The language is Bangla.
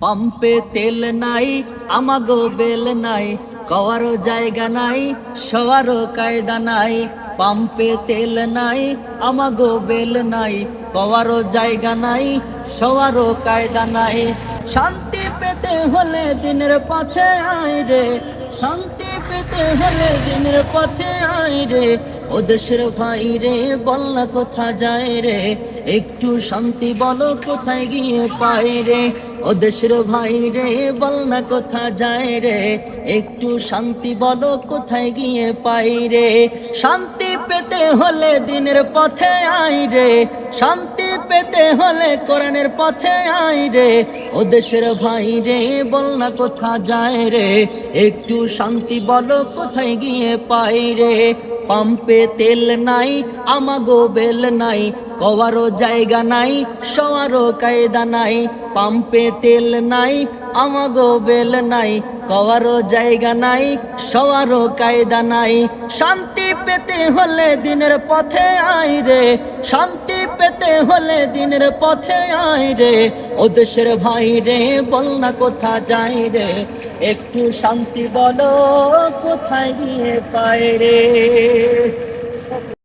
পাম্পে তেল নাই আমাগো বেল নাই, কওয়ারও জায়গা নাই শোয়ারও কায়দা নাই। পাম্পে তেল নাই আমাগো বেল নাই, কওয়ারও জায়গা নাই শোয়ারও কায়দা নাই। শান্তি পেতে হলে দিনের পথে আয় রে, শান্তি পেতে হলে দিনের পথে আয় রে। ও দেশের ভাই রে বল না কোথা যায় রে, একটু শান্তি বলো কোথায় গিয়ে পাই রে। ও দেশের ভাই রে বল না কোথা যায় রে, একটু শান্তি বলো কোথায় গিয়ে পাই রে। শান্তি পেতে হলে দিনের পথে আয় রে, শান্তি পেতে হলে কোরআনের পথে আয় রে। ও দেশের ভাই রে বল না কোথা যায় রে, একটু শান্তি বলো কোথায় গিয়ে পাই রে। পাম্পে তেল নাই আমাগো বেল নাই, কওয়ারও জায়গা নাই শোয়ারও কায়দা নাই। পাম্পে তেল নাই আমাগো বেল নাই, কওয়ারও জায়গা নাই শোয়ারও কায়দা নাই। শান্তি পেতে হলে দিনের পথে আয় রে, শান্তি পেতে হলে দিনের পথে আয় রে। ও দেশের ভাই রে বল না কোথা যায় রে, একটু শান্তি বলো কোথায় গিয়ে পায় রে।